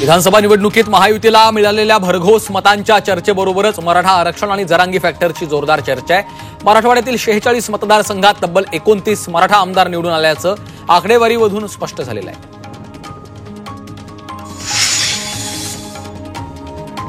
विधानसभा निवडणुकीत महायुतीला मिळालेल्या भरघोस मतांच्या चर्चेबरोबरच मराठा आरक्षण आणि जरांगी फॅक्टरची जोरदार चर्चा आहे। मराठवाड्यातील 46 मतदारसंघात तब्बल 29 मराठा आमदार निवडून आल्याचं आकडेवारीमधून स्पष्ट झालेलं आहे।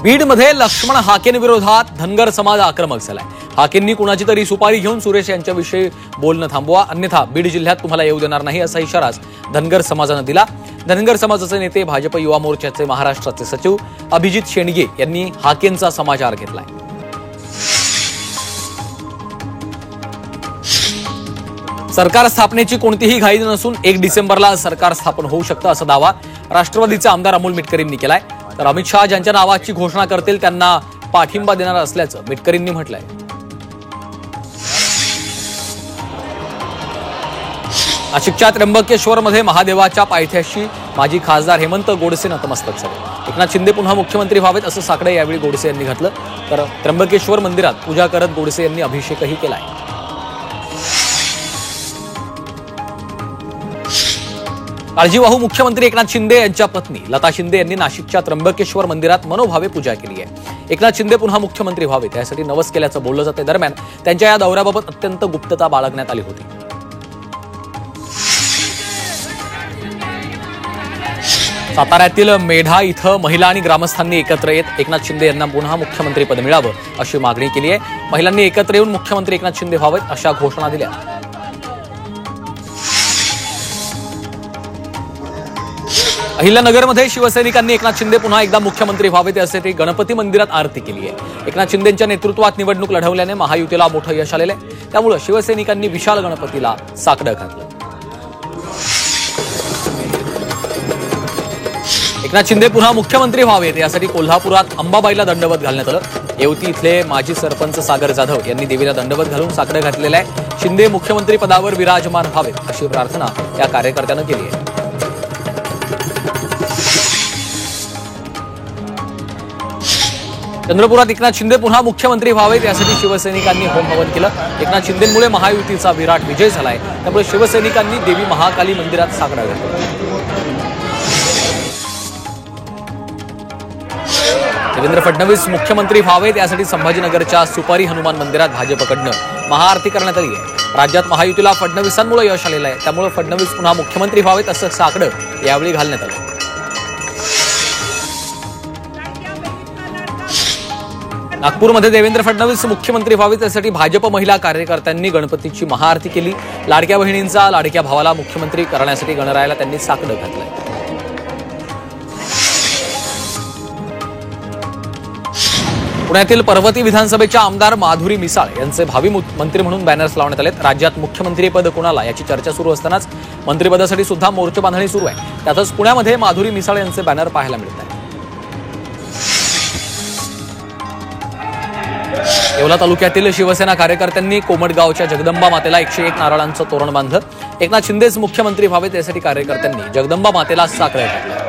बीडमध्ये लक्ष्मण हाकेंविरोधात धनगर समाज आक्रमक झालाय। हाकेंनी कुणाची तरी सुपारी घेऊन सुरेश यांच्याविषयी बोलणं थांबवा, अन्यथा बीड जिल्ह्यात तुम्हाला येऊ देणार नाही असा इशारा धनगर समाजानं दिला। धनगर समाजाचे नेते भाजप युवा मोर्चाचे महाराष्ट्राचे सचिव अभिजित शेंडगे यांनी हाकेंचा समाचार घेतलाय। सरकार स्थापनेची कोणतीही घाई नसून 1 डिसेंबरला सरकार स्थापन होऊ शकतं असा दावा राष्ट्रवादीचे आमदार अमोल मिटकरींनी केलाय। तर अमित शहा ज्यांच्या नावाची घोषणा करतील त्यांना पाठिंबा देणार असल्याचं मिटकरींनी म्हटलंय। नाशिकच्या त्र्यंबकेश्वरमध्ये महादेवाच्या पायथ्याशी माजी खासदार हेमंत गोडसे नतमस्तक झाले। एकनाथ शिंदे पुन्हा मुख्यमंत्री व्हावेत असं साकडे यावेळी गोडसे यांनी घातलं। तर त्र्यंबकेश्वर मंदिरात पूजा करत गोडसे यांनी अभिषेकही केलाय। काळजीवाहू मुख्यमंत्री एकनाथ शिंदे यांच्या पत्नी लता शिंदे यांनी नाशिकच्या त्र्यंबकेश्वर मंदिरात मनोभावे पूजा केली आहे। एकनाथ शिंदे पुन्हा मुख्यमंत्री व्हावेत यासाठी नवस केल्याचं बोललं जाते। दरम्यान त्यांच्या या दौऱ्याबाबत अत्यंत गुप्तता बाळगण्यात आली होती। साताऱ्यातील मेढा इथं महिला आणि ग्रामस्थांनी एकत्र येत एकनाथ शिंदे यांना पुन्हा मुख्यमंत्रीपद मिळावं अशी मागणी केली आहे। महिलांनी एकत्र येऊन मुख्यमंत्री एकनाथ शिंदे व्हावेत अशा घोषणा दिल्या। अहिल्यानगरमध्ये शिवसैनिकांनी एकनाथ शिंदे पुन्हा एकदा मुख्यमंत्री व्हावेत यासाठी गणपती मंदिरात आरती केली आहे। एकनाथ शिंदेंच्या नेतृत्वात निवडणूक लढवल्याने महायुतीला मोठं यश आलेलं आहे। त्यामुळे शिवसैनिकांनी विशाल गणपतीला साकडं घातलं। एकनाथ शिंदे पुन्हा मुख्यमंत्री व्हावेत यासाठी कोल्हापुरात अंबाबाईला दंडवत घालण्यात आलं। येवती इथले माजी सरपंच सागर जाधव यांनी देवीला दंडवत घालून साकडं घातलेलं आहे। शिंदे मुख्यमंत्री पदावर विराजमान व्हावेत अशी प्रार्थना या कार्यकर्त्यानं केली आहे। चंद्रपुरात एकनाथ शिंदे पुन्हा मुख्यमंत्री व्हावेत यासाठी शिवसैनिकांनी होम हवन केलं। एकनाथ शिंदेंमुळे महायुतीचा विराट विजय झालाय, त्यामुळे शिवसैनिकांनी देवी महाकाली मंदिरात साकडं घातलं। देवेंद्र फडणवीस मुख्यमंत्री व्हावेत यासाठी संभाजीनगरच्या सुपारी हनुमान मंदिरात भाजपकडनं महाआरती करण्यात आली आहे। राज्यात महायुतीला फडणवीसांमुळे यश आलेलं आहे, त्यामुळे फडणवीस पुन्हा मुख्यमंत्री व्हावेत असं साकडं यावेळी घालण्यात आलं। नागपूरमध्ये देवेंद्र फडणवीस मुख्यमंत्री व्हावेत यासाठी भाजप महिला कार्यकर्त्यांनी गणपतीची महाआरती केली। लाडक्या बहिणींचा लाडक्या भावाला मुख्यमंत्री करण्यासाठी गणरायाला त्यांनी साकडं घातलंय। पुण्यातील पर्वती विधानसभेच्या आमदार माधुरी मिसाळ यांचे भावी मंत्री म्हणून बॅनर्स लावण्यात आलेत। राज्यात मुख्यमंत्रीपद कोणाला याची चर्चा सुरू असतानाच मंत्रिपदासाठी सुद्धा मोर्चे बांधणी सुरू आहे। त्यातच पुण्यामध्ये माधुरी मिसाळ यांचे बॅनर पाहायला मिळत आहे। येवला तालुक्यातील शिवसेना कार्यकर्त्यांनी कोमटगावच्या जगदंबा मातेला 101 नारळांचं तोरण बांधलं। एकनाथ शिंदेच मुख्यमंत्री व्हावेत यासाठी कार्यकर्त्यांनी जगदंबा मातेला साकडं घातलं।